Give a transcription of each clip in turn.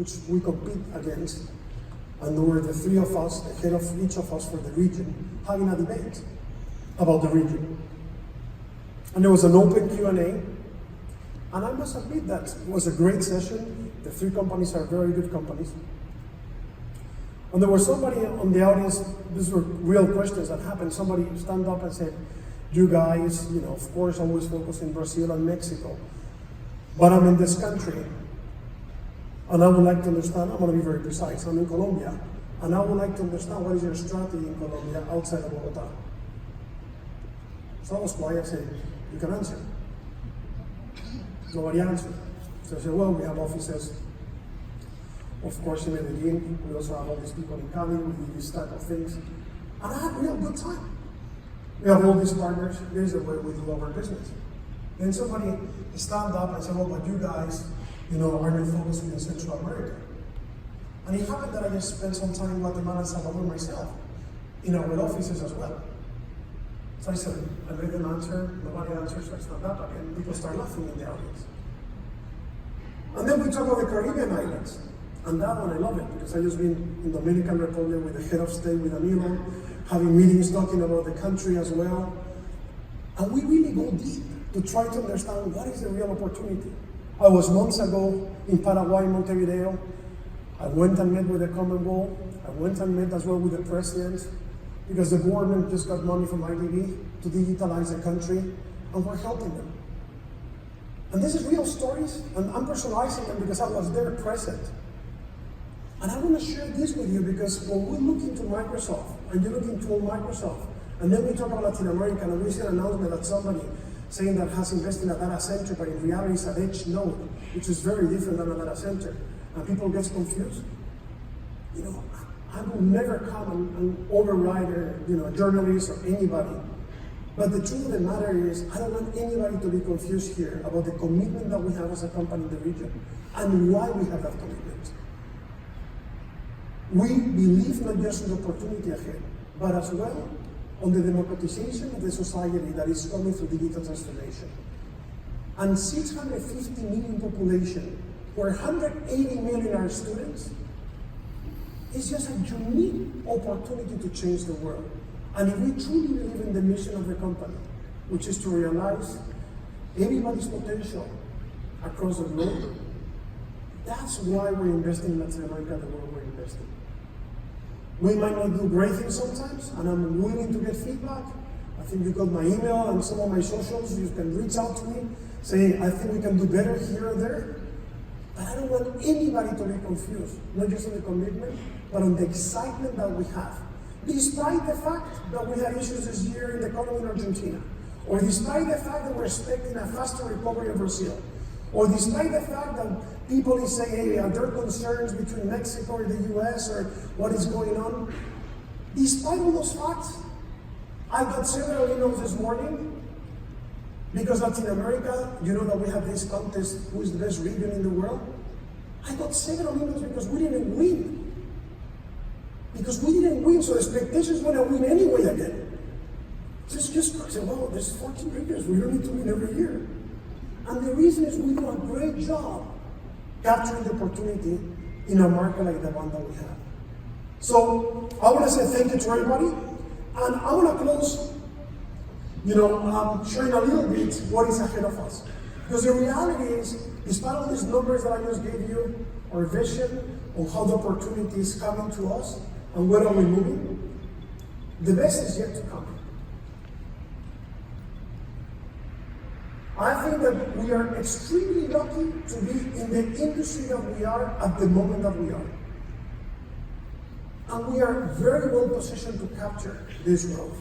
which we compete against, and there were the three of us, the head of each of us for the region, having a debate about the region. And there was an open Q&A, and I must admit that it was a great session. The three companies are very good companies. And there was somebody on the audience, these were real questions that happened, somebody stand up and said, you guys, of course always focus in Brazil and Mexico, but I'm in this country, and I would like to understand, I'm going to be very precise, I'm in Colombia, and I would like to understand what is your strategy in Colombia outside of Bogota. So I was quiet, I said, you can answer. Nobody answered. So I said, well, we have offices, of course, in Medellin. We also have all these people in Cali. We do these type of things. And I had a real good time. We have all these partners. This is the way we do our business. Then somebody stand up and said, well, but you guys, are not focusing in Central America. And it happened that I just spent some time in Guatemala and Salvador myself, in our offices as well. So I said, I made them answer, nobody answers, so I stand up again. People start laughing in the audience. And then we talk about the Caribbean islands. And that one I love it, because I just been in Dominican Republic with the head of state, with Danilo, having meetings talking about the country as well. And we really go deep to try to understand what is the real opportunity. I was months ago in Paraguay, Montevideo. I went and met with the Commonwealth. I went and met as well with the president, because the government just got money from IDB to digitalize the country, and we're helping them. And this is real stories, and I'm personalizing them because I was there present. And I want to share this with you because when we look into Microsoft, and you look into Microsoft, and then we talk about Latin America, and we see an announcement that somebody saying that has invested in a data center, but in reality it's an edge node, which is very different than a data center, and people get confused. I will never come and override a journalist or anybody. But the truth of the matter is, I don't want anybody to be confused here about the commitment that we have as a company in the region and why we have that commitment. We believe not just in the opportunity ahead, but as well on the democratization of the society that is coming through digital transformation. And 650 million population, where 180 million are students, is just a unique opportunity to change the world. And if we truly believe in the mission of the company, which is to realize everybody's potential across the globe, that's why we're investing in Latin America the way we're investing. We might not do great things sometimes, and I'm willing to get feedback. I think you got my email and some of my socials. You can reach out to me, say, I think we can do better here or there. But I don't want anybody to be confused, not just on the commitment, but on the excitement that we have. Despite the fact that we had issues this year in the economy in Argentina, or despite the fact that we're expecting a faster recovery of Brazil, or despite the fact that people is saying, hey, are there concerns between Mexico or the US or what is going on? Despite all those facts, I got several emails this morning because Latin America, you know that we have this contest, who is the best region in the world? I got several emails because we didn't win. Because we didn't win, so the expectations were to win anyway again. Just say, well, there's 14 regions, we don't need to win every year. And the reason is we do a great job capturing the opportunity in a market like the one that we have. So I want to say thank you to everybody, and I want to close, sharing a little bit what is ahead of us. Because the reality is, despite all these numbers that I just gave you, our vision on how the opportunity is coming to us and where are we moving, the best is yet to come. I think that we are extremely lucky to be in the industry that we are at the moment that we are. And we are very well positioned to capture this growth.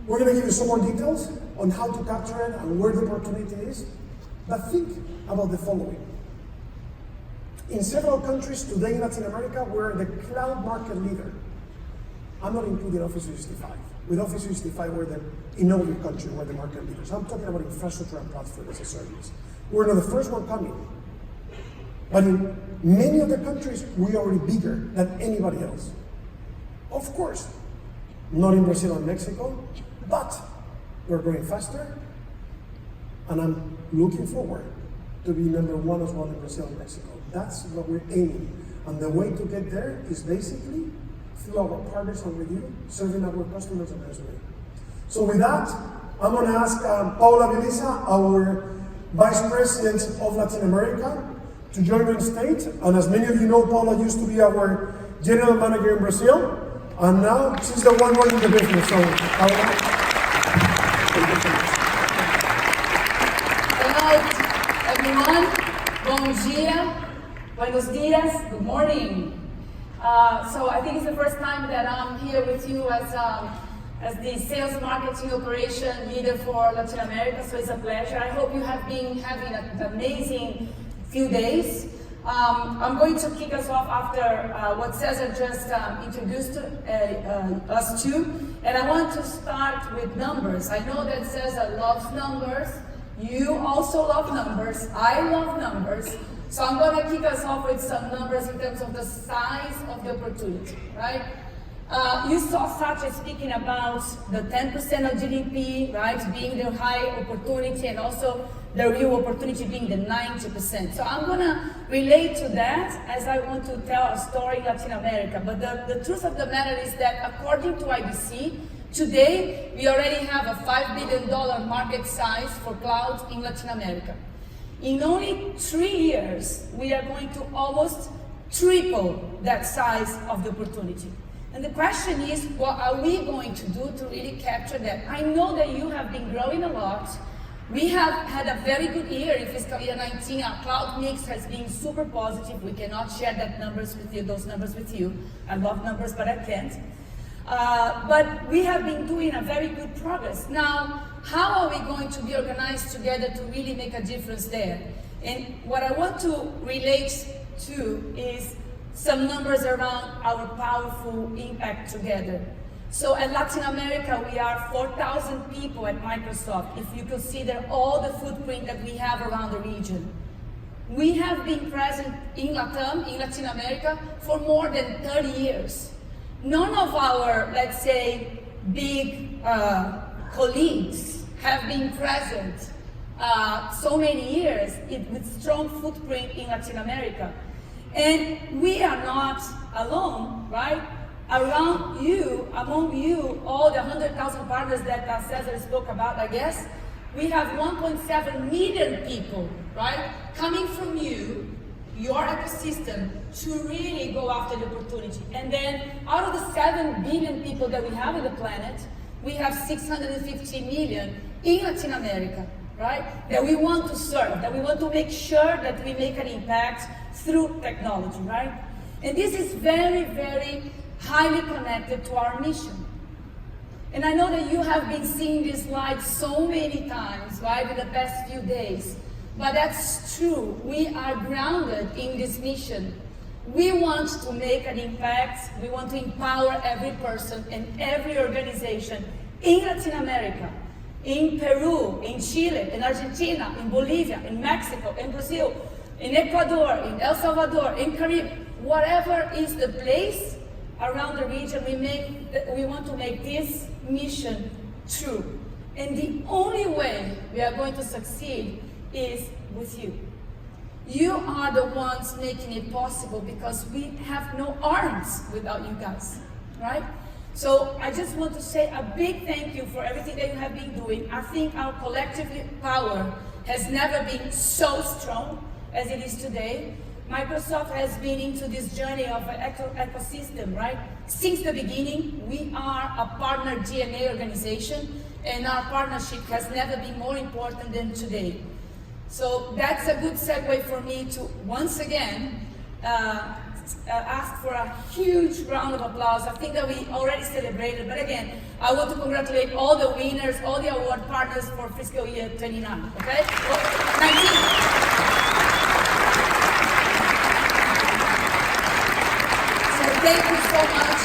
We're going to give you some more details on how to capture it and where the opportunity is. But think about the following. In several countries today in Latin America, we're the cloud market leader. I'm not including Office 365. With Office 365, we're in every country, we're the market leaders. I'm talking about infrastructure and platform as a service. We're not the first one coming. But in many of the countries, we are already bigger than anybody else. Of course, not in Brazil and Mexico, but we're growing faster, and I'm looking forward to be number one as well in Brazil and Mexico. That's what we're aiming. And the way to get there is basically through our partners and with you, serving our customers the best way. So with that, I'm going to ask Paula Belisa, our Vice President of Latin America, to join me on stage. And as many of you know, Paula used to be our General Manager in Brazil, and now she's the one running the business. So, Paula. Hello, everyone. Bom dia. Buenos dias. Good morning. So I think it's the first time that I'm here with you as the sales marketing operation leader for Latin America. So it's a pleasure. I hope you have been having an amazing few days. I'm going to kick us off after what Cesar just introduced us to. And I want to start with numbers. I know that Cesar loves numbers. You also love numbers. I love numbers. So I'm going to kick us off with some numbers in terms of the size of the opportunity, right? You saw Satya speaking about the 10% of GDP, right, being the high opportunity, and also the real opportunity being the 90%. So I'm going to relate to that as I want to tell a story in Latin America. But the truth of the matter is that according to IBC, today we already have a $5 billion market size for cloud in Latin America. In only 3 years, we are going to almost triple that size of the opportunity. And the question is, what are we going to do to really capture that? I know that you have been growing a lot. We have had a very good year in fiscal year 19. Our cloud mix has been super positive. We cannot share those numbers with you. I love numbers, but I can't. But we have been doing a very good progress. Now, how are we going to be organized together to really make a difference there? And what I want to relate to is some numbers around our powerful impact together. So at Latin America, we are 4,000 people at Microsoft, if you consider all the footprint that we have around the region. We have been present in Latin America, for more than 30 years. None of our, let's say, big colleagues have been present so many years with strong footprint in Latin America. And we are not alone, right? Among you, all the 100,000 partners that Cesar spoke about, I guess, we have 1.7 million people, right? Coming from you, your ecosystem, to really go after the opportunity. And then out of the 7 billion people that we have on the planet, we have 650 million in Latin America, right? That we want to serve, that we want to make sure that we make an impact through technology, right? And this is very, very highly connected to our mission. And I know that you have been seeing this slide so many times, right, in the past few days. But that's true. We are grounded in this mission. We want to make an impact. We want to empower every person and every organization in Latin America, in Peru, in Chile, in Argentina, in Bolivia, in Mexico, in Brazil, in Ecuador, in El Salvador, in Caribbean, whatever is the place around the region, we want to make this mission true. And the only way we are going to succeed is with you. You are the ones making it possible, because we have no arms without you guys, right? So I just want to say a big thank you for everything that you have been doing. I think our collective power has never been so strong as it is today. Microsoft has been into this journey of an ecosystem, right? Since the beginning, we are a partner DNA organization, and our partnership has never been more important than today. So that's a good segue for me to once again ask for a huge round of applause. I think that we already celebrated, but again, I want to congratulate all the winners, all the award partners for fiscal year 29, okay? 19. Thank you so much.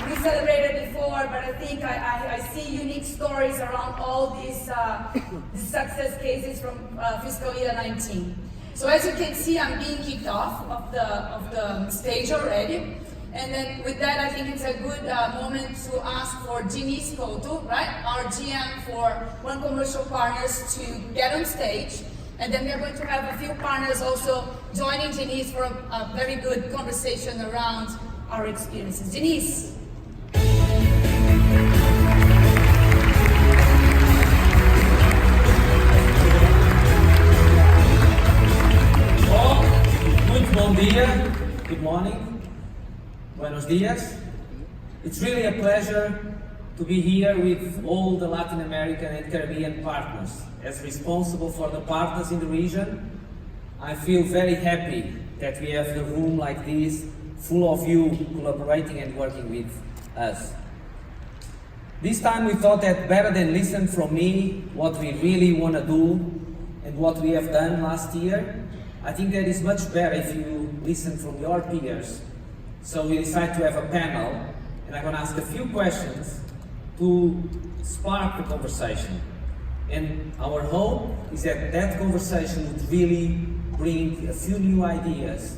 We celebrated before, but I think I see unique stories around all these success cases from fiscal year 19. So as you can see, I'm being kicked off of the stage already. And then with that, I think it's a good moment to ask for Denise Couto, right? Our GM for One Commercial Partners, to get on stage And then we are going to have a few partners also joining Denise for a very good conversation around our experiences. Denise. Bom dia, good morning, buenos dias. It's really a pleasure to be here with all the Latin American and Caribbean partners. As responsible for the partners in the region, I feel very happy that we have a room like this, full of you collaborating and working with us. This time we thought that better than listen from me what we really want to do and what we have done last year, I think that is much better if you listen from your peers. So we decided to have a panel, and I'm going to ask a few questions to spark the conversation. And our hope is that that conversation would really bring a few new ideas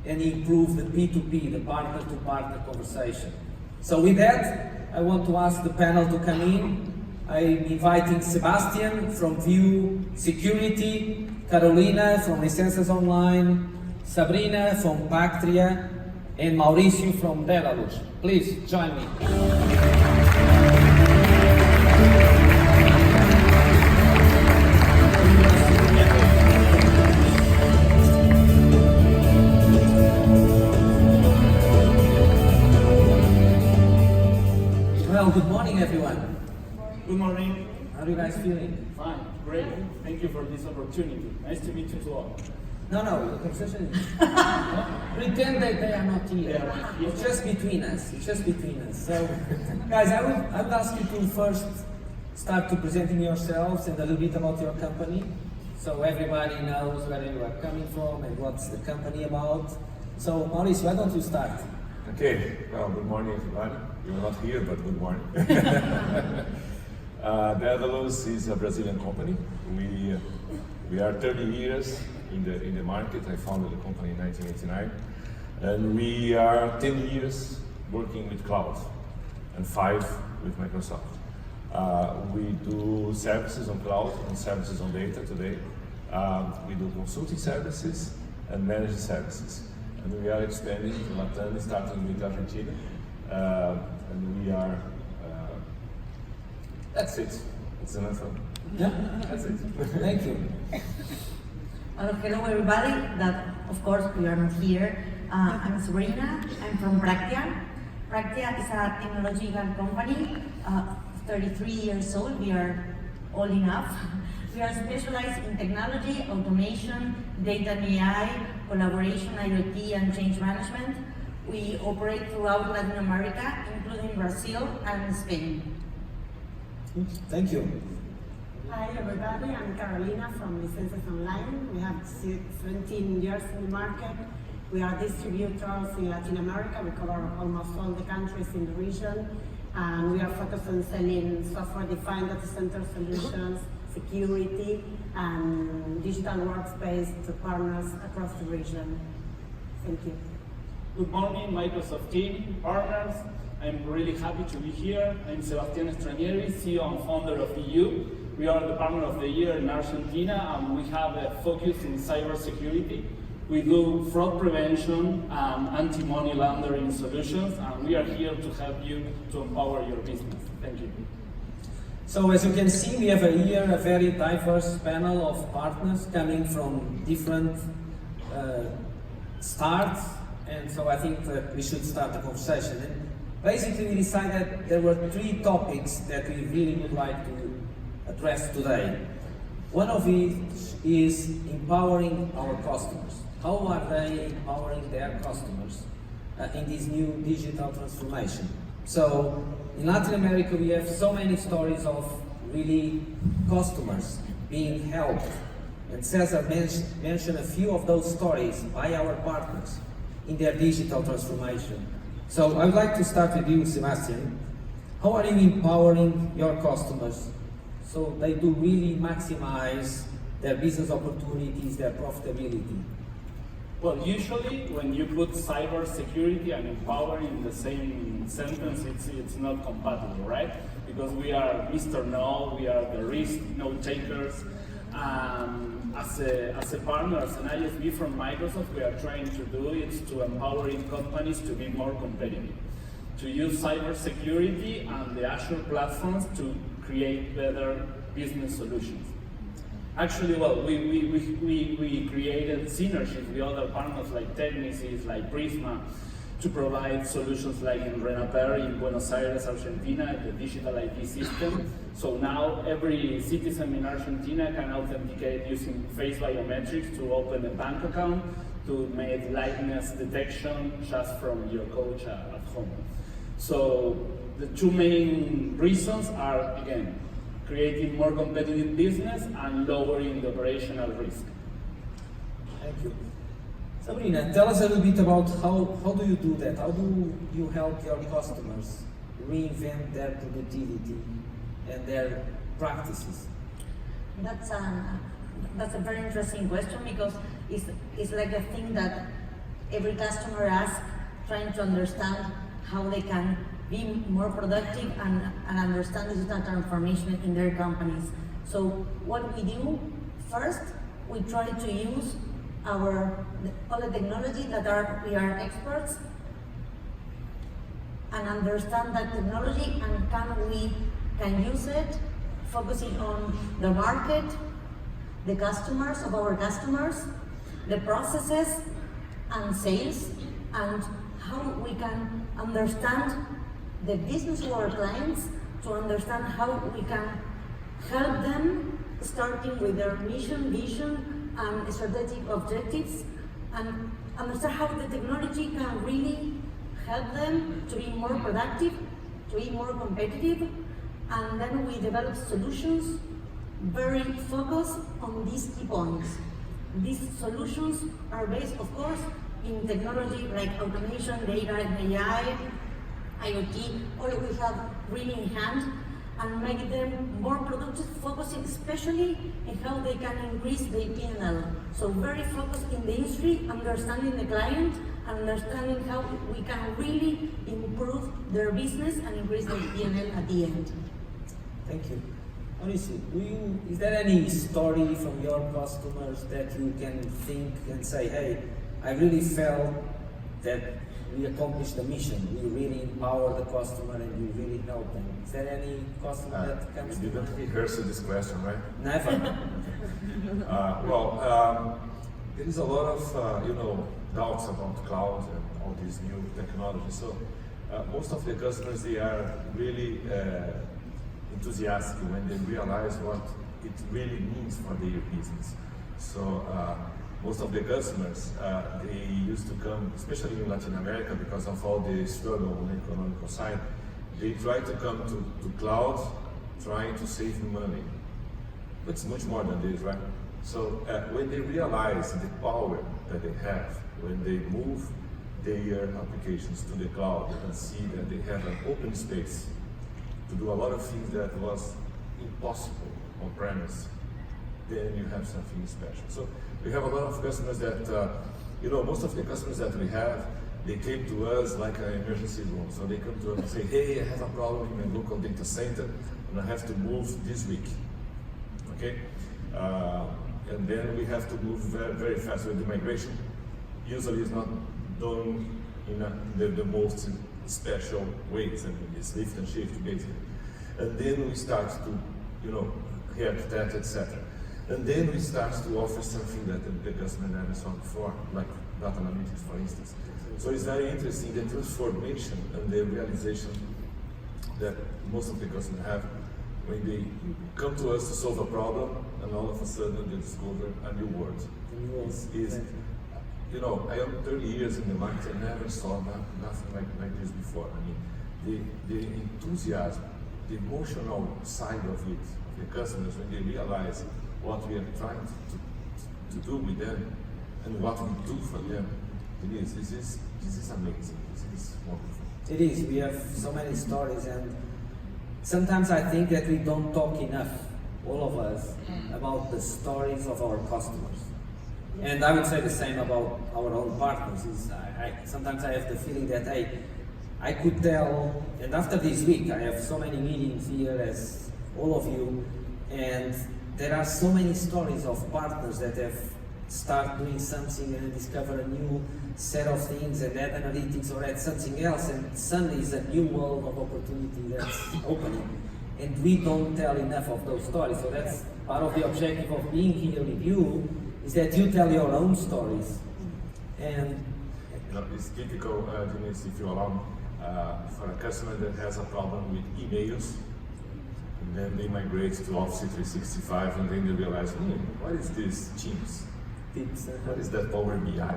and improve the P2P, the partner-to-partner conversation. So with that, I want to ask the panel to come in. I'm inviting Sebastian from View Security, Carolina from Licenças Online, Sabrina from Pactria, and Mauricio from Belarus. Please join me. Well, good morning, everyone. Good morning. How are you guys feeling? Fine, great. Thank you for this opportunity. Nice to meet you all. No, the conversation is pretend that they are not here. Yeah. It's just between us. It's just between us. So, guys, I would ask you to first start to presenting yourselves and a little bit about your company, so everybody knows where you are coming from and what's the company about. So, Mauricio, why don't you start? Okay, well, good morning, everybody. You're not here, but good morning. Daedalus is a Brazilian company. We are 30 years in the market. I founded the company in 1989, and we are 10 years working with cloud and 5 with Microsoft. We do services on cloud and services on data today. We do consulting services and managed services, and we are expanding to Latin, starting with Argentina, and we are. That's it. It's enough. Yeah, That's it. thank you. Well, hello everybody. That of course we are not here. I'm Sabrina. I'm from Practia. Practia is a technological company. 33 years old. We are old enough. We are specialized in technology, automation, data and AI, collaboration, IoT, and change management. We operate throughout Latin America, including Brazil and Spain. Thank you. Hi everybody, I'm Carolina from Licenças Online. We have 17 years in the market. We are distributors in Latin America. We cover almost all the countries in the region. And we are focused on selling software-defined data center solutions, security, and digital workspace to partners across the region. Thank you. Good morning, Microsoft team, partners. I'm really happy to be here. I'm Sebastián Stranieri, CEO and founder of EU. We are the Partner of the Year in Argentina, and we have a focus in cybersecurity. We do fraud prevention and anti-money laundering solutions, and we are here to help you to empower your business. Thank you. So as you can see, we have here a very diverse panel of partners coming from different starts, and so I think that we should start the conversation. And basically, we decided there were 3 topics that we really would like to address today. One of it is empowering our customers. How are they empowering their customers in this new digital transformation? So in Latin America, we have so many stories of really customers being helped. And Cesar mentioned a few of those stories by our partners in their digital transformation. So I would like to start with you, Sebastian. How are you empowering your customers so they do really maximize their business opportunities, their profitability? Well, usually when you put cyber security and empowering in the same sentence, it's not compatible, right? Because we are Mr. No, we are the risk no takers. as a partner, as an ISV from Microsoft, we are trying to do is to empowering companies to be more competitive, to use cybersecurity and the Azure platforms to create better business solutions. Actually, well, we created synergies with other partners like Technicis, like Prisma, to provide solutions like in Renaper in Buenos Aires, Argentina, the digital ID system. So now every citizen in Argentina can authenticate using face biometrics to open a bank account, to make likeness detection just from your coach at home. So the two main reasons are, again, creating more competitive business and lowering the operational risk. Thank you. Sabrina, tell us a little bit about how do you do that? How do you help your customers reinvent their productivity and their practices? That's a very interesting question, because it's like a thing that every customer asks, trying to understand how they can be more productive and understand digital transformation in their companies. So what we do, first, we try to use all the technology that we are experts, and understand that technology and we can use it, focusing on the market, the customers of our customers, the processes and sales, and how we can understand the business of our clients, to understand how we can help them, starting with their mission, vision, and strategic objectives, and understand how the technology can really help them to be more productive, to be more competitive, and then we develop solutions very focused on these key points. These solutions are based, of course, in technology like automation, data, AI, IoT, all we have really in hand, and make them more productive, focusing especially in how they can increase their P&L. So very focused in the industry, understanding the client, understanding how we can really improve their business and increase their P&L at the end. Thank you. Mauricio, is there any story from your customers that you can think and say, hey, I really felt that we accomplished the mission, we really empower the customer and we really help them? Is there any customer that comes to mind? You didn't rehearse this question, right? Never. There is a lot of doubts about cloud and all these new technologies. So most of the customers, they are really enthusiastic when they realize what it really means for their business. So most of the customers, they used to come, especially in Latin America, because of all the struggle on the economical side, they try to come to cloud, trying to save money. But it's much more than this, right? So when they realize the power that they have, when they move their applications to the cloud, you can see that they have an open space to do a lot of things that was impossible on premise. Then you have something special. So we have a lot of customers that, most of the customers that we have, they came to us like an emergency room. So they come to us and say, hey, I have a problem in my local data center and I have to move this week. Okay? And then we have to move very, very fast with the migration. Usually it's not done in the most special ways. I mean, it's lift and shift basically. And then we start to, help that, etc. And then we start to offer something that the customer never saw before, like data analytics, for instance. So it's very interesting, the transformation and the realization that most of the customers have when they come to us to solve a problem, and all of a sudden they discover a new world. I am 30 years in the market, I never saw nothing like this before. I mean, the enthusiasm, the emotional side of it, the customers, when they realize what we are trying to do with them and what we do for them, this is amazing. This is wonderful. It is. We have so many stories, and sometimes I think that we don't talk enough, all of us, about the stories of our customers. And I would say the same about our own partners. Sometimes I have the feeling that I could tell, and after this week I have so many meetings here as all of you, and there are so many stories of partners that have started doing something and discover a new set of things and add analytics or add something else, and suddenly is a new world of opportunity that's opening. And we don't tell enough of those stories. So that's part of the objective of being here with you, is that you tell your own stories. And it's critical, Denise, if you allow me, for a customer that has a problem with emails, and then they migrate to Office 365, and then they realize, what is this Teams? What is that Power BI?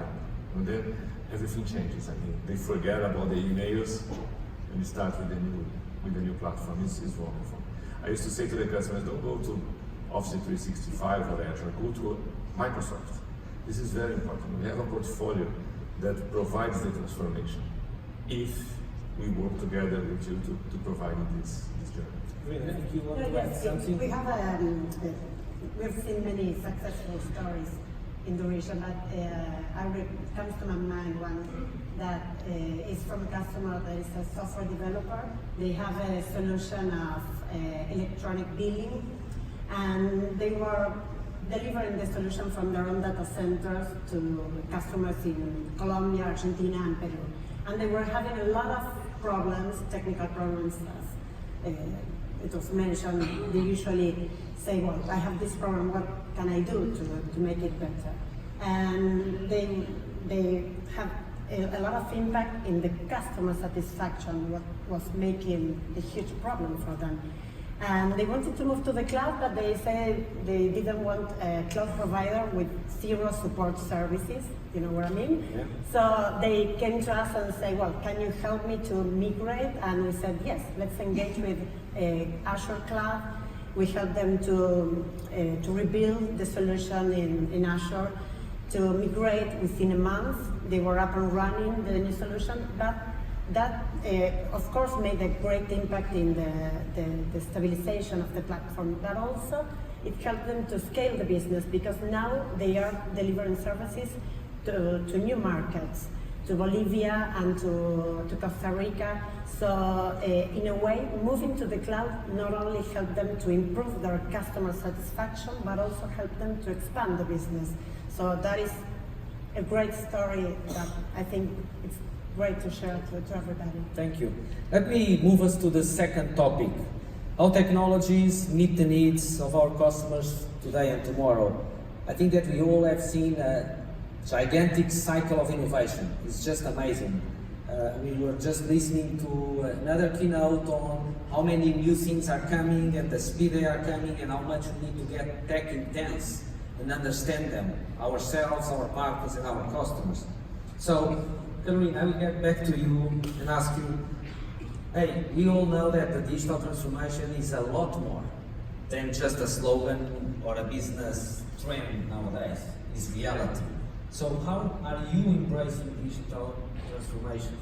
And then everything changes. I mean, they forget about the emails and start with the new platform. It's wonderful. I used to say to the customers, don't go to Office 365 or Azure, go to Microsoft. This is very important. We have a portfolio that provides the transformation if we work together with you to provide this journey. really, if you want to add Yes, something. we've seen many successful stories in the region, but it comes to my mind one that is from a customer that is a software developer. They have a solution of electronic billing, and they were delivering the solution from their own data centers to customers in Colombia, Argentina, and Peru. And they were having a lot of problems, technical problems, as it was mentioned. They usually say, well, I have this problem, what can I do to make it better? And they have a lot of impact in the customer satisfaction, what was making a huge problem for them. And they wanted to move to the cloud, but they said they didn't want a cloud provider with zero support services, you know what I mean? Yeah. So they came to us and said, well, can you help me to migrate? And we said, yes, let's engage with Azure Cloud. We helped them to rebuild the solution in Azure, to migrate within a month. They were up and running, the new solution, but that, of course, made a great impact in the stabilization of the platform, but also it helped them to scale the business, because now they are delivering services to new markets, to Bolivia and to Costa Rica. So in a way, moving to the cloud not only helped them to improve their customer satisfaction, but also helped them to expand the business. So that is a great story that I think it's great to share to everybody. Thank you. Let me move us to the second topic. How technologies meet the needs of our customers today and tomorrow. I think that we all have seen a gigantic cycle of innovation. It's just amazing. We were just listening to another keynote on how many new things are coming and the speed they are coming, and how much we need to get tech intense and understand them, ourselves, our partners, and our customers. So, Carolina, I will get back to you and ask you, hey, we all know that the digital transformation is a lot more than just a slogan or a business trend nowadays. It's reality. So how are you embracing digital transformation?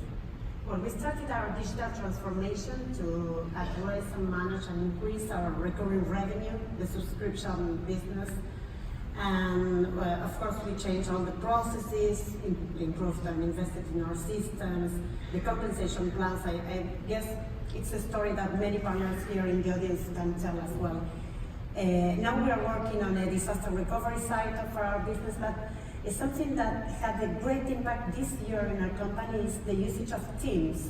Well, we started our digital transformation to address and manage and increase our recurring revenue, the subscription business. And of course, we changed all the processes, improved and invested in our systems, the compensation plans. I guess it's a story that many partners here in the audience can tell as well. Now we are working on a disaster recovery side of our business, but it's something that had a great impact this year in our company is the usage of Teams.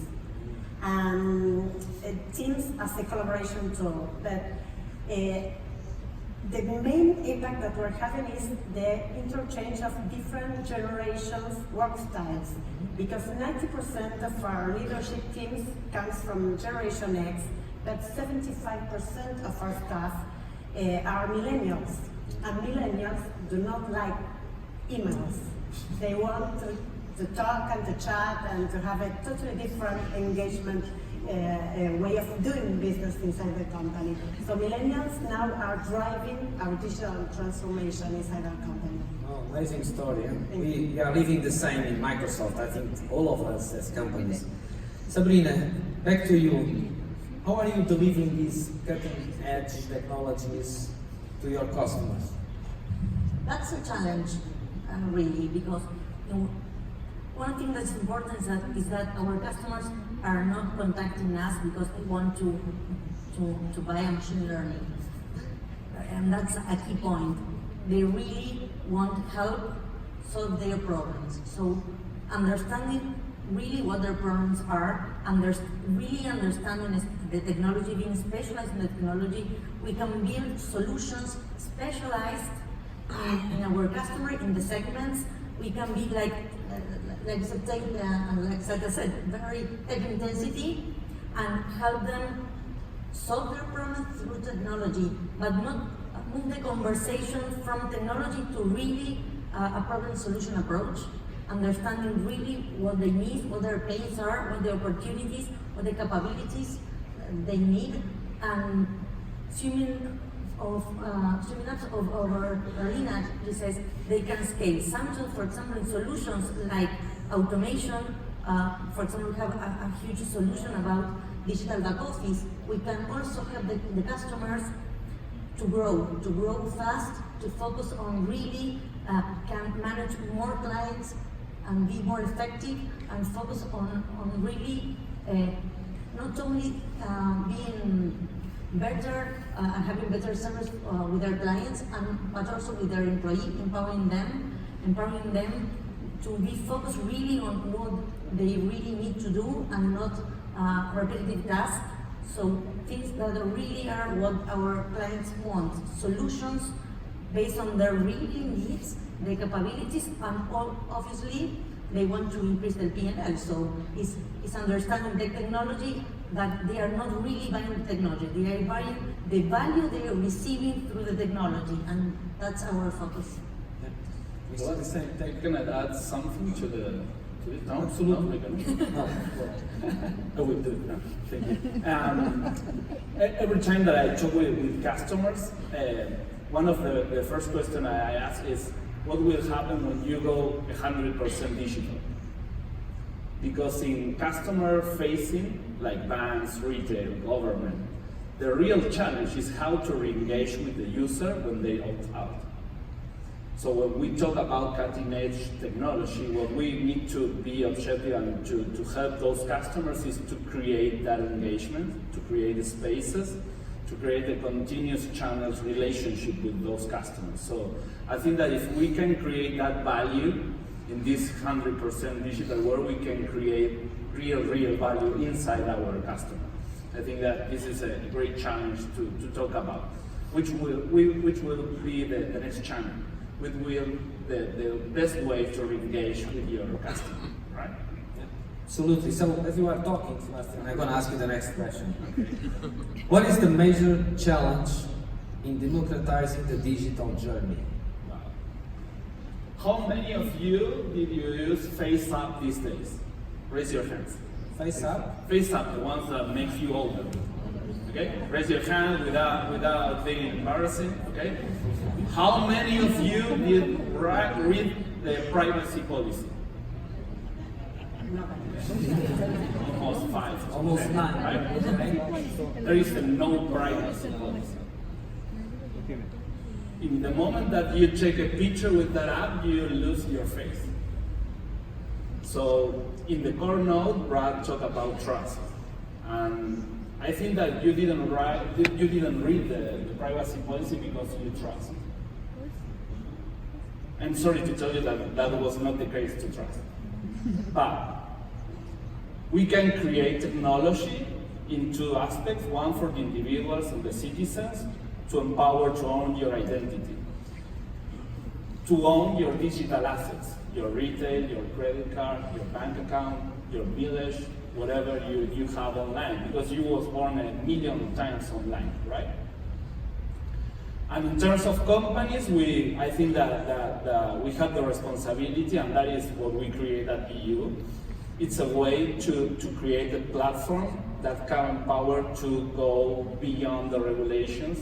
And Teams as a collaboration tool. But the main impact that we're having is the interchange of different generations' work styles, because 90% of our leadership teams comes from Generation X, but 75% of our staff are millennials, and millennials do not like emails. They want to talk and to chat and to have a totally different engagement way of doing business inside the company. So millennials now are driving our digital transformation inside our company. Oh, amazing story. We are living the same in Microsoft, I think all of us as companies. Sabrina, back to you. How are you delivering these cutting-edge technologies to your customers? That's a challenge, really, because one thing that's important is that our customers are not contacting us because they want to buy a machine learning. and that's a key point. They really want help solve their problems. So understanding really what their problems are, really understanding the technology, being specialized in the technology, we can build solutions specialized in our customer, in the segments. We can be like I said, very tech intensity, and help them solve their problems through technology, but not move the conversation from technology to really a problem solution approach, understanding really what they need, what their pains are, what the opportunities, what the capabilities they need, and swimming up of our arena, he says they can scale. Samsung, for example, in solutions like automation, for example, we have a huge solution about digital back office. We can also help the customers to grow fast, to focus on really can manage more clients and be more effective, and focus on really not only being better and having better service with their clients, but also with their employees, empowering them to be focused really on what they really need to do and not repetitive tasks. So things that really are what our clients want, solutions based on their really needs, their capabilities, and obviously they want to increase their P&L. So it's understanding the technology, that they are not really buying the technology, they are buying the value they are receiving through the technology, and that's our focus. We see the same thing. Can I add something to the no? Absolutely. No? I will do it now. Thank you. Every time that I talk with customers, one of the first questions I ask is, what will happen when you go 100% digital? Because in customer facing, like banks, retail, government, the real challenge is how to re-engage with the user when they opt out. So when we talk about cutting edge technology, what we need to be objective and to help those customers is to create that engagement, to create the spaces, to create a continuous channels relationship with those customers. So I think that if we can create that value in this 100% digital world, we can create real value inside our customer. I think that this is a great challenge to talk about, which will be the next channel, which will the best way to engage with your customer, right? Absolutely. So as you are talking, Sebastian, I'm going to ask you the next question. What is the major challenge in democratizing the digital journey? Wow. How many of you did you use FaceApp these days? Raise your hands. FaceApp? FaceApp, the ones that make you older. Okay? Raise your hand without being embarrassing. Okay? How many of you did read the privacy policy? Almost 5. Almost 9. Right? There is a no privacy policy. In the moment that you take a picture with that app, you lose your face. So in the core note, Brad talked about trust, and I think that you didn't read the privacy policy because you trust. I'm sorry to tell you that was not the case to trust. But we can create technology in two aspects, one for the individuals and the citizens, to empower to own your identity, to own your digital assets, your retail, your credit card, your bank account, your village, whatever you have online, because you was born 1 million times online, right? And in terms of companies, I think that we have the responsibility, and that is what we create at EU. It's a way to create a platform that can empower to go beyond the regulations,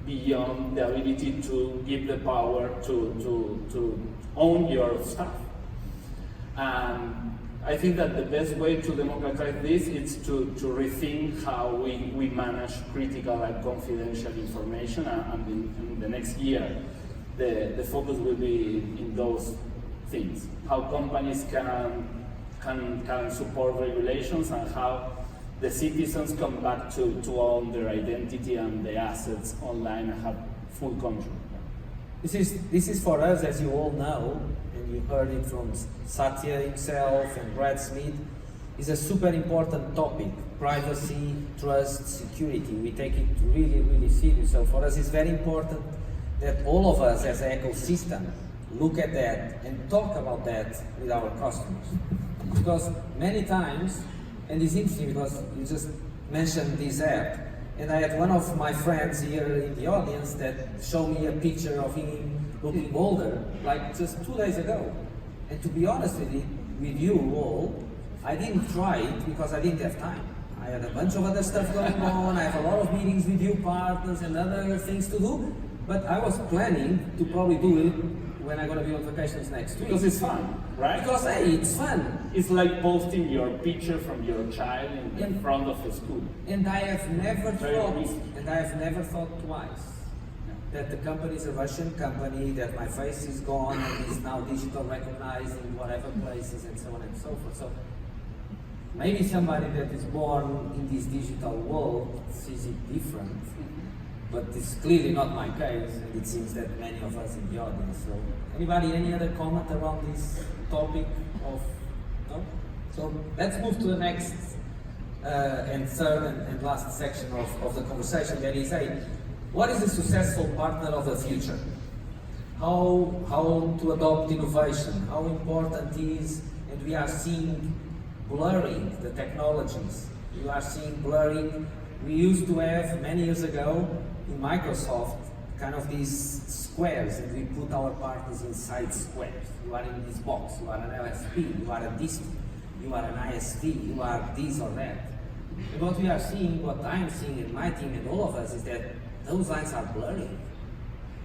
beyond the ability to give the power to own your stuff. And I think that the best way to democratize this is to rethink how we manage critical and confidential information, and in the next year, the focus will be in those things. How companies can support regulations, and how the citizens come back to own their identity and the assets online and have full control. This is for us, as you all know, and you heard it from Satya himself and Brad Smith, is a super important topic. Privacy, trust, security. We take it really, really serious. So for us, it's very important that all of us as an ecosystem look at that and talk about that with our customers. Because many times, and it's interesting because you just mentioned this app, and I had one of my friends here in the audience that showed me a picture of him looking older, like just 2 days ago. And to be honest with you all, I didn't try it because I didn't have time. I had a bunch of other stuff going on, I have a lot of meetings with you partners and other things to do, but I was planning to probably do it when I'm going to be on vacations next week. Because it's fun, right? Because hey, it's fun. It's like posting your picture from your child in front of the school. And I have never Very thought, risky. and I have never thought twice that the company is a Russian company, that my face is gone and is now digital recognized in whatever places and so on and so forth. So maybe somebody that is born in this digital world sees it different, but it's clearly not my case, and it seems that many of us in the audience. So anybody, any other comment around this topic of, no? So let's move to the next and third and last section of the conversation, that is, hey, what is a successful partner of the future? How to adopt innovation? How important is, and we are seeing blurring the technologies. You are seeing blurring. We used to have, many years ago, in Microsoft, kind of these squares, and we put our partners inside squares. You are in this box, you are an LSP, you are a DISP, you are an ISV, you are this or that. And what we are seeing, what I am seeing in my team and all of us, is that those lines are blurring.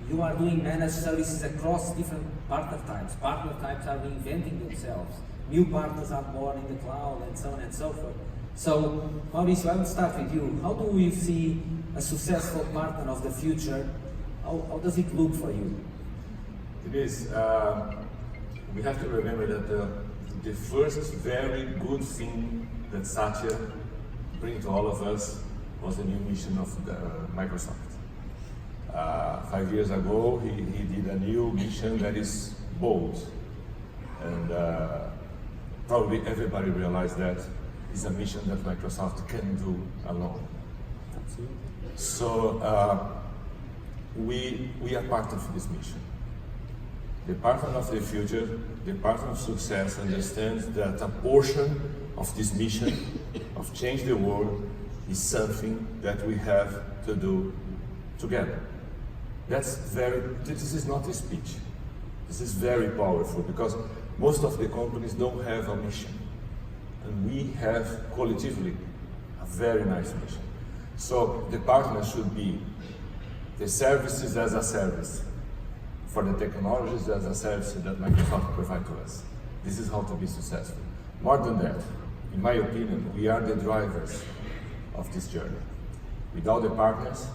You are doing managed services across different partner types. Partner types are reinventing themselves. New partners are born in the cloud, and so on and so forth. So, Mauricio, I will start with you. How do we see a successful partner of the future? How does it look for you? It is. We have to remember that the first very good thing that Satya bring to all of us was the new mission of Microsoft. 5 years ago, he did a new mission that is bold, and probably everybody realized that is a mission that Microsoft can do alone. Absolutely. So we are part of this mission. The partner of the future, the partner of success, understands that a portion of this mission of change the world is something that we have to do together. This is not a speech. This is very powerful because most of the companies don't have a mission. And we have collectively a very nice mission. So the partner should be the services as a service for the technologies as a service that Microsoft provides to us. This is how to be successful. More than that, in my opinion, we are the drivers of this journey. Without the partners,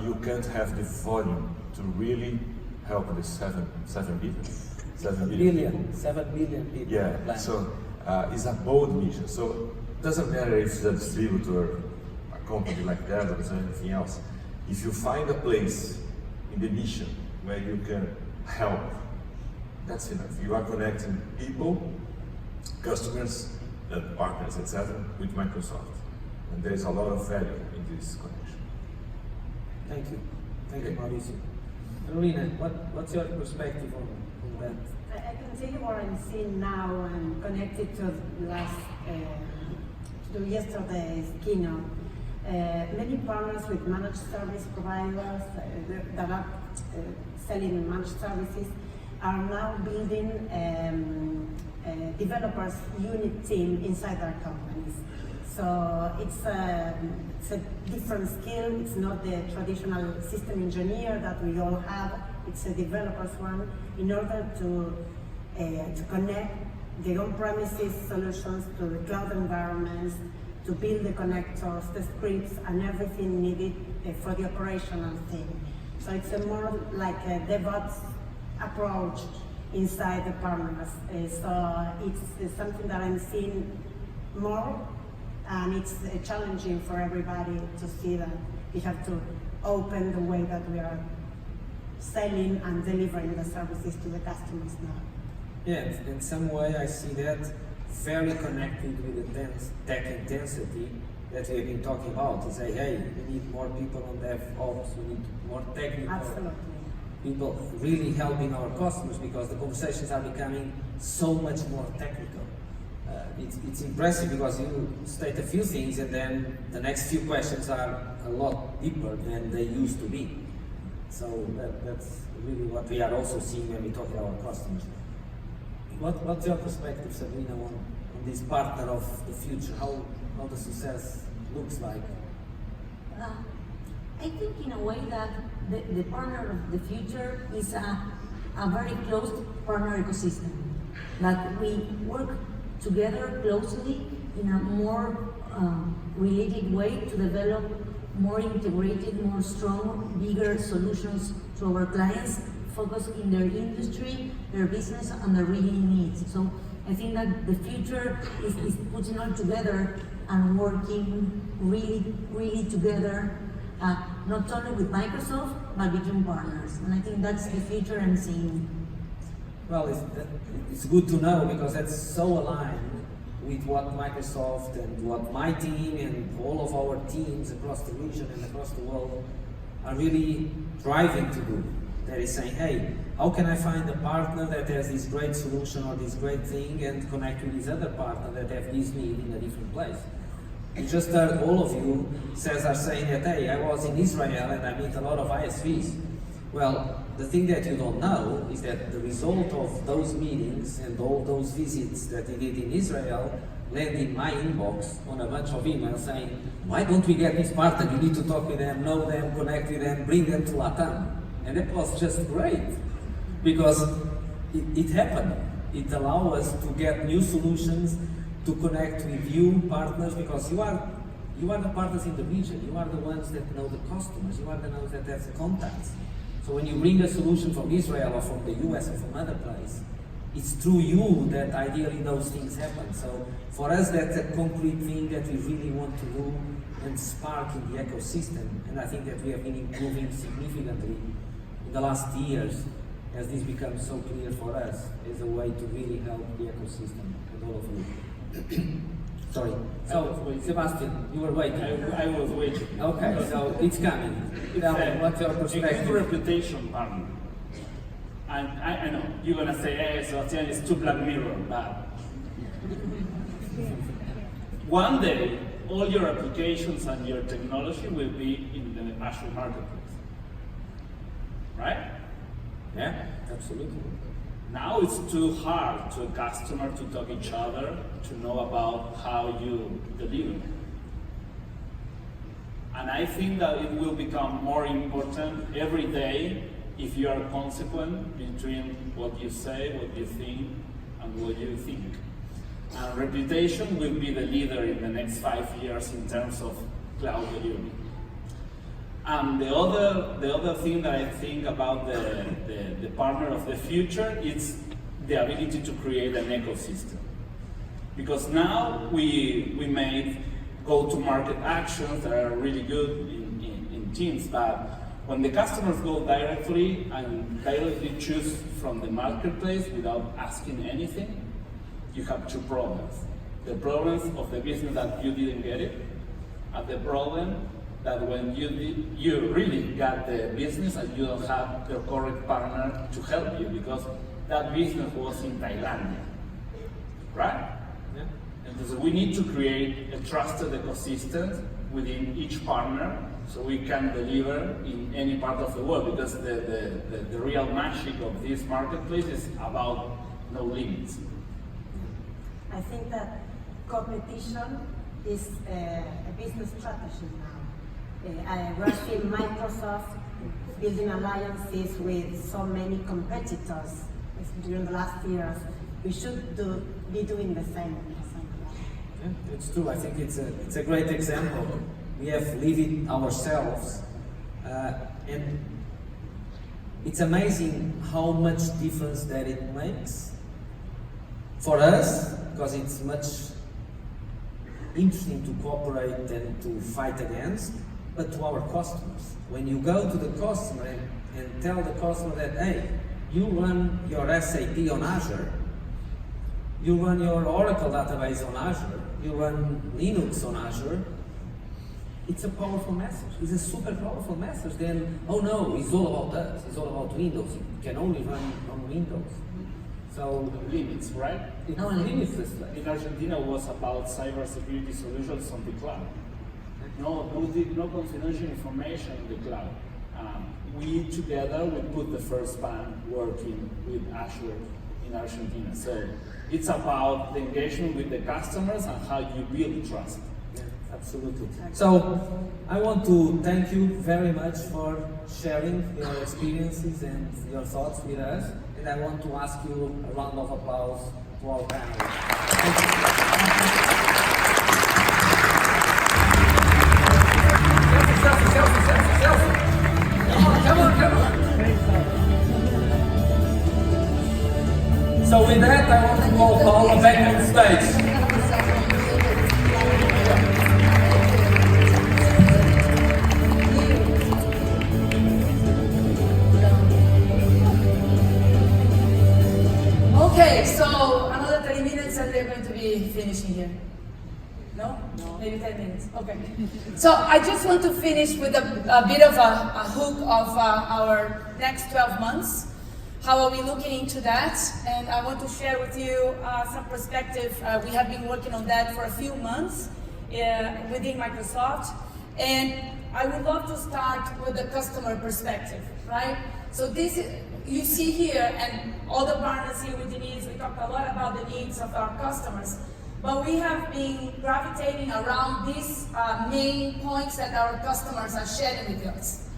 you can't have the volume to really help the 7 billion people. Yeah, so it's a bold mission. So it doesn't matter if it's a distributor, a company like that, or anything else. If you find a place in the mission where you can help, that's enough. You are connecting people, customers, and partners, etc., with Microsoft. And there is a lot of value in this connection. Thank you. Thank you, Mauricio. Marina, what's your perspective on that? I can tell you what I'm seeing now and connected to yesterday's keynote. Many partners with managed service providers that are selling managed services are now building developers unit team inside their companies. So it's a different skill. It's not the traditional system engineer that we all have. It's a developer's one in order to connect the on-premises solutions to the cloud environments, to build the connectors, the scripts, and everything needed for the operational thing. So it's a more like a DevOps approach inside the partners. So it's something that I'm seeing more And it's challenging for everybody to see that we have to open the way that we are selling and delivering the services to the customers now. Yeah, in some way I see that very connected with the tech intensity that we have been talking about. To say, hey, we need more people on DevOps, we need more technical Absolutely. people really helping our customers, because the conversations are becoming so much more technical. It's impressive because you state a few things and then the next few questions are a lot deeper than they used to be. So that's really what we are also seeing when we talk to our customers. What's your perspective, Sabrina, on this partner of the future? How the success looks like? I think in a way that the partner of the future is a very close partner ecosystem. That we work together closely in a more related way to develop more integrated, more strong, bigger solutions to our clients, focus in their industry, their business, and their really needs. So I think that the future is putting all together and working really together, not only with Microsoft, but between partners. And I think that's the future I'm seeing. Well, it's good to know, because that's so aligned with what Microsoft and what my team and all of our teams across the region and across the world are really driving to do. That is saying, hey, how can I find a partner that has this great solution or this great thing and connect with this other partner that have this need in a different place? You just heard all of you are saying that, hey, I was in Israel and I meet a lot of ISVs. Well, the thing that you don't know is that the result of those meetings and all those visits that he did in Israel landed in my inbox on a bunch of emails saying, why don't we get this partner? You need to talk with them, know them, connect with them, bring them to Latam. And it was just great, because it happened. It allowed us to get new solutions, to connect with you partners, because you are the partners in the region. You are the ones that know the customers. You are the ones that have the contacts. So when you bring a solution from Israel or from the US or from other place, it's through you that ideally those things happen. So for us, that's a concrete thing that we really want to do and spark in the ecosystem. And I think that we have been improving significantly in the last years, as this becomes so clear for us as a way to really help the ecosystem and all of you. Sorry. So, Sebastian, you were waiting. I was waiting. Okay, so it's coming. Tell me, what's your A perspective? good reputation partner. And I know, you're gonna say, hey, Sebastian is too Black Mirror, but one day, all your applications and your technology will be in the Azure Marketplace. Right? Yeah, absolutely. Now it's too hard to a customer to talk each other, to know about how you deliver. And I think that it will become more important every day if you are consequent between what you say, what you think, and what you think. And reputation will be the leader in the next 5 years in terms of cloud delivery. And the other thing that I think about the partner of the future is the ability to create an ecosystem. Because now we made go-to-market actions that are really good in teams, but when the customers go directly and directly choose from the marketplace without asking anything, you have two problems. The problems of the business that you didn't get it, and the problem that when you really got the business and you don't have the correct partner to help you, because that business was in Thailand, right? Yeah. And so we need to create a trusted ecosystem within each partner so we can deliver in any part of the world, because the real magic of this marketplace is about no limits. I think that competition is a business strategy now. We're seeing Microsoft building alliances with so many competitors during the last years. We should be doing the same. Yeah, it's true. I think it's a great example. We have lived it ourselves, and it's amazing how much difference that it makes for us, because it's much interesting to cooperate and to fight against, but to our customers. When you go to the customer and tell the customer that, hey, you run your SAP on Azure, you run your Oracle database on Azure, you run Linux on Azure, it's a powerful message. It's a super powerful message. Then, oh no, it's all about us. It's all about Windows. It can only run on Windows. So Limits, right? it's No, limitless. In Argentina was about cybersecurity solutions on the cloud. No confidential information in the cloud. We together we put the first band working with Azure in Argentina. So it's about the engagement with the customers and how you build trust. Yeah, absolutely. So I want to thank you very much for sharing your experiences and your thoughts with us. And I want to ask you a round of applause to our panel. Thank you. Selfie. Come on. So with that, I want to call Paula back on stage. Okay, so another 30 minutes and they're going to be finishing here. No? Maybe 10 minutes. Okay. So I just want to finish with a bit of a hook of our next 12 months. How are we looking into that? And I want to share with you some perspective. We have been working on that for a few months within Microsoft. And I would love to start with the customer perspective, right? So this is, you see here, and all the partners here with the needs, we talked a lot about the needs of our customers. But we have been gravitating around these main points that our customers are sharing with us.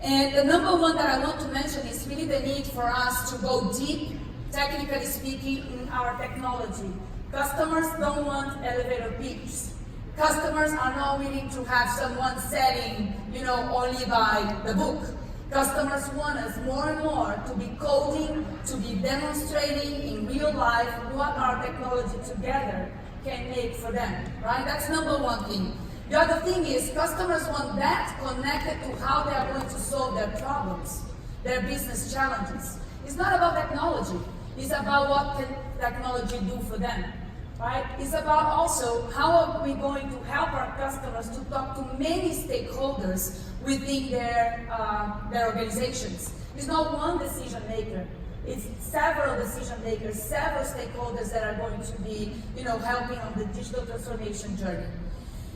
And the number one that I want to mention is really the need for us to go deep, technically speaking, in our technology. Customers don't want elevator pitches. Customers are not willing to have someone selling, only by the book. Customers want us more and more to be coding, to be demonstrating in real life what our technology together can make for them, right? That's number one thing. The other thing is customers want that connected to how they are going to solve their problems, their business challenges. It's not about technology. It's about what can technology do for them, right? It's about also how are we going to help our customers to talk to many stakeholders within their organizations. It's not one decision maker. It's several decision makers, several stakeholders that are going to be, helping on the digital transformation journey.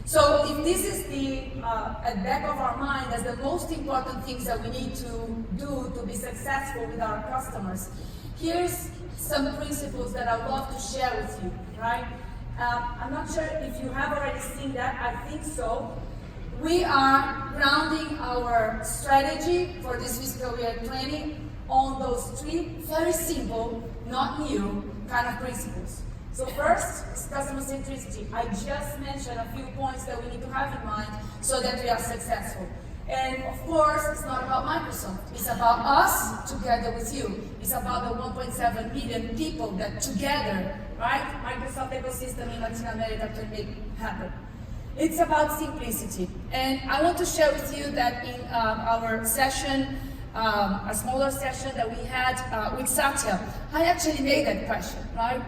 So if this is at the back of our mind as the most important things that we need to do to be successful with our customers, here's some principles that I'd love to share with you, right? I'm not sure if you have already seen that, I think so. We are grounding our strategy for this fiscal year 20 on those three very simple, not new, kind of principles. So first is customer centricity. I just mentioned a few points that we need to have in mind so that we are successful. And of course, it's not about Microsoft. It's about us together with you. It's about the 1.7 million people that together, right, Microsoft ecosystem in Latin America can make happen. It's about simplicity. And I want to share with you that in our session, a smaller session that we had with Satya, I actually made that question, right?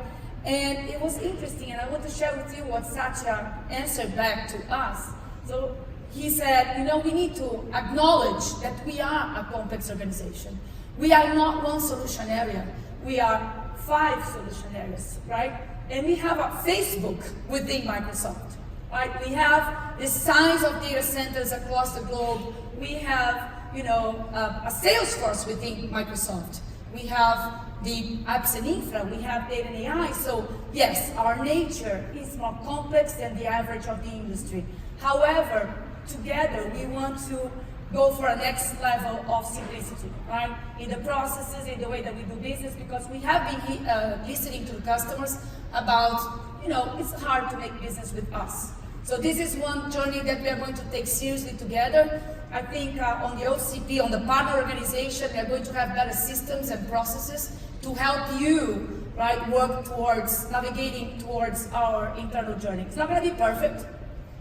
And it was interesting, and I want to share with you what Satya answered back to us. So he said, we need to acknowledge that we are a complex organization. We are not one solution area. We are 5 solution areas, right? And we have a Facebook within Microsoft, right? We have the size of data centers across the globe. We have, a Salesforce within Microsoft. We have the apps and infra, we have data and AI. So yes, our nature is more complex than the average of the industry. However, together we want to go for a next level of simplicity, right? In the processes, in the way that we do business, because we have been listening to the customers about, it's hard to make business with us. So this is one journey that we are going to take seriously together. I think on the OCP, on the partner organization, we are going to have better systems and processes to help you right, work towards navigating towards our internal journey. It's not going to be perfect,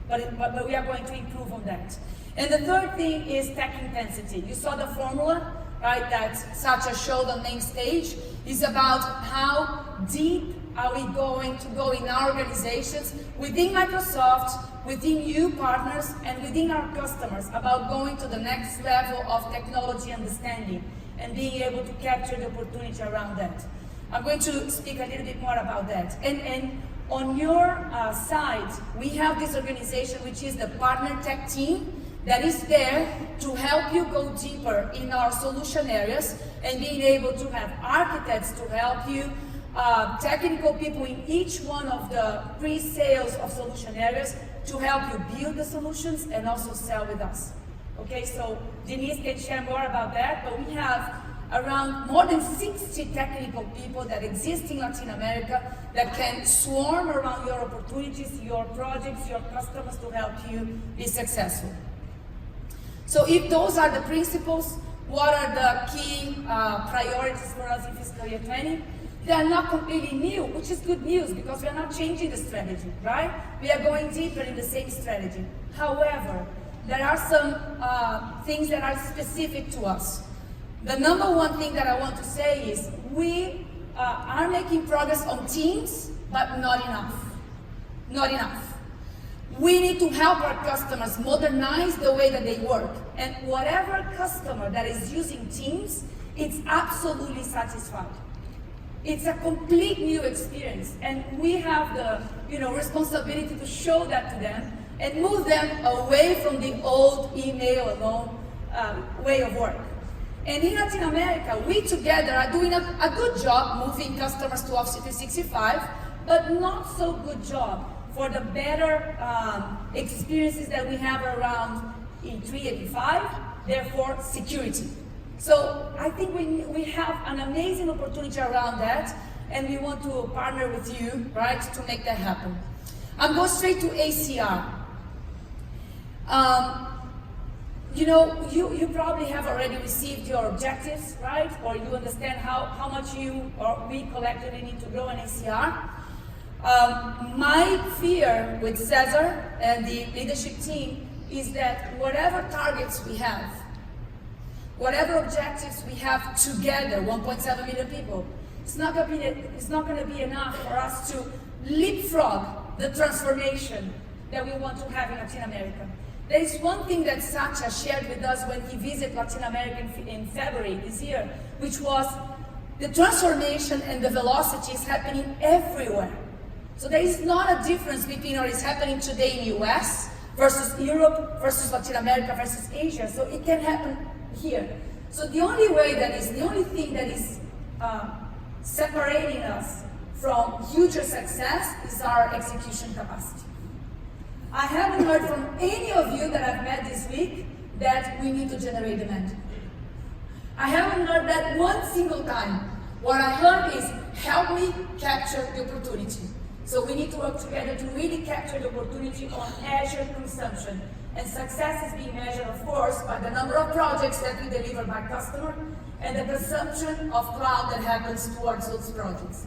but we are going to improve on that. And the third thing is tech intensity. You saw the formula, right, that Satya showed on main stage. Is about how deep are we going to go in our organizations, within Microsoft, within you partners, and within our customers, about going to the next level of technology understanding and being able to capture the opportunity around that. I'm going to speak a little bit more about that. And on your side, we have this organization, which is the Partner Tech Team, that is there to help you go deeper in our solution areas and being able to have architects to help you, technical people in each one of the pre-sales of solution areas to help you build the solutions and also sell with us. Okay, so Denise can share more about that, but we have around more than 60 technical people that exist in Latin America that can swarm around your opportunities, your projects, your customers to help you be successful. So if those are the principles, what are the key priorities for us in fiscal year 20? They are not completely new, which is good news because we are not changing the strategy, right? We are going deeper in the same strategy. However, there are some things that are specific to us. The number one thing that I want to say is we are making progress on teams, but not enough. Not enough. We need to help our customers modernize the way that they work. And whatever customer that is using Teams, it's absolutely satisfied. It's a complete new experience. And we have the responsibility to show that to them and move them away from the old email alone way of work. And in Latin America, we together are doing a good job moving customers to Office 365, but not so good job for the better experiences that we have around in 385, therefore security. So I think we have an amazing opportunity around that, and we want to partner with you, right, to make that happen. I'm going straight to ACR. You probably have already received your objectives, right? Or you understand how much you or we collectively need to grow in ACR. My fear with Cesar and the leadership team is that whatever targets we have, whatever objectives we have together, 1.7 million people, it's not going to be enough for us to leapfrog the transformation that we want to have in Latin America. There is one thing that Satya shared with us when he visited Latin America in February this year, which was the transformation and the velocity is happening everywhere. So there is not a difference between what is happening today in the US versus Europe versus Latin America versus Asia. So it can happen here. So the only thing that is separating us from future success is our execution capacity. I haven't heard from any of you that I've met this week that we need to generate demand. I haven't heard that one single time. What I heard is, help me capture the opportunity. So we need to work together to really capture the opportunity on Azure consumption. And success is being measured, of course, by the number of projects that we deliver by customer and the consumption of cloud that happens towards those projects.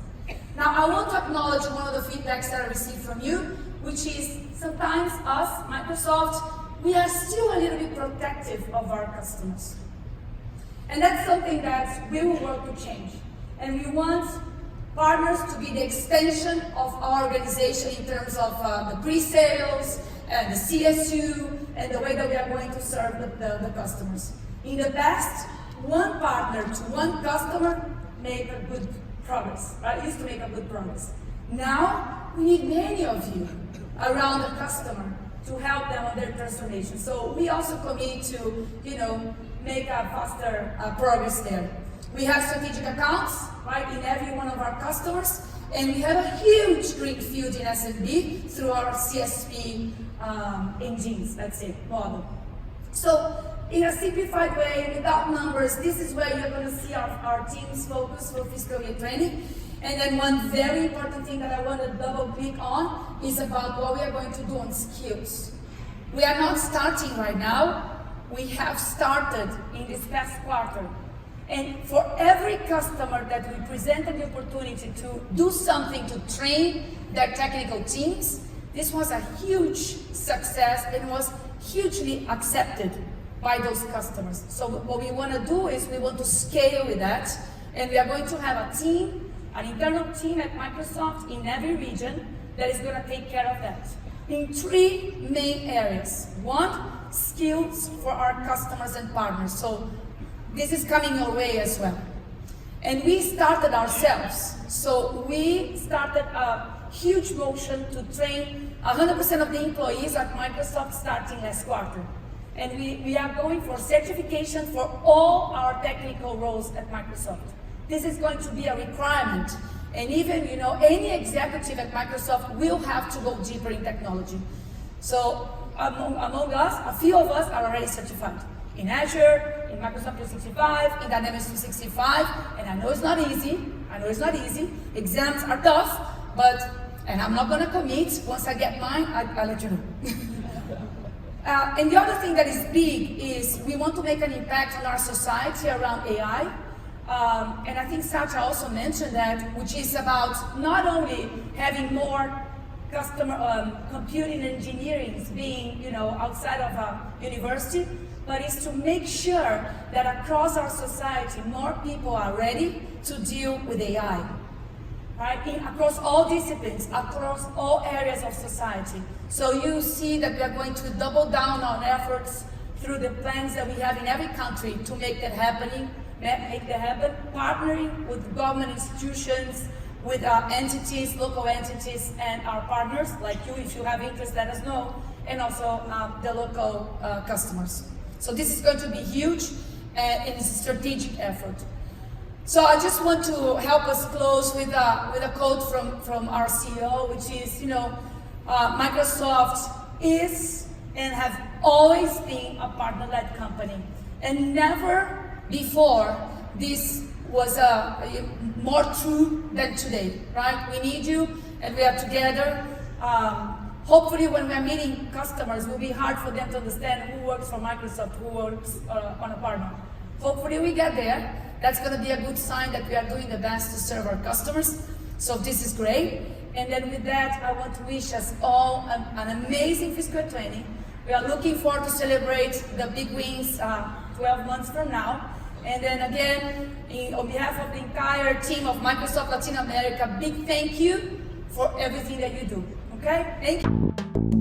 Now, I want to acknowledge one of the feedbacks that I received from you, which is sometimes us, Microsoft, we are still a little bit protective of our customers. And that's something that we will work to change. And we want partners to be the extension of our organization in terms of the pre-sales, and the CSU, and the way that we are going to serve the customers. In the past, one partner to one customer made a good progress, right? Used to make a good progress. Now, we need many of you around the customer to help them on their transformation. So we also commit to, make a faster progress there. We have strategic accounts, right, in every one of our customers, and we have a huge greenfield in SMB through our CSP engines, let's say, model. So in a simplified way, without numbers, this is where you're going to see our team's focus for fiscal year 20. And then one very important thing that I want to double click on is about what we are going to do on skills. We are not starting right now. We have started in this past quarter. And for every customer that we presented the opportunity to do something to train their technical teams, this was a huge success and was hugely accepted by those customers. So what we want to do is we want to scale with that, and we are going to have a team, an internal team at Microsoft in every region that is going to take care of that. In 3 main areas. One, skills for our customers and partners. So this is coming your way as well. And we started ourselves. So we started a huge motion to train 100% of the employees at Microsoft starting last quarter. And we are going for certification for all our technical roles at Microsoft. This is going to be a requirement. And even, any executive at Microsoft will have to go deeper in technology. So among us, a few of us are already certified. In Azure, in Microsoft 365, in Dynamics 365, and I know it's not easy. Exams are tough, and I'm not going to commit. Once I get mine, I'll let you know. And the other thing that is big is we want to make an impact on our society around AI. And I think Satya also mentioned that, which is about not only having more customer computing engineering being, outside of a university, but is to make sure that across our society, more people are ready to deal with AI, right? Across all disciplines, across all areas of society. So you see that we are going to double down on efforts through the plans that we have in every country to make that happen, partnering with government institutions, with entities, local entities, and our partners, like you. If you have interest, let us know, and also the local customers. So this is going to be huge, and it's a strategic effort. So I just want to help us close with a quote from our CEO, which is, Microsoft is and have always been a partner-led company, and never before this was more true than today, right? We need you, and we are together. Hopefully when we are meeting customers, it will be hard for them to understand who works for Microsoft, who works on a partner. Hopefully we get there. That's going to be a good sign that we are doing the best to serve our customers. So this is great. And then with that, I want to wish us all an amazing fiscal 20. We are looking forward to celebrate the big wins 12 months from now. And then again, on behalf of the entire team of Microsoft Latin America, big thank you for everything that you do. Okay? Thank you.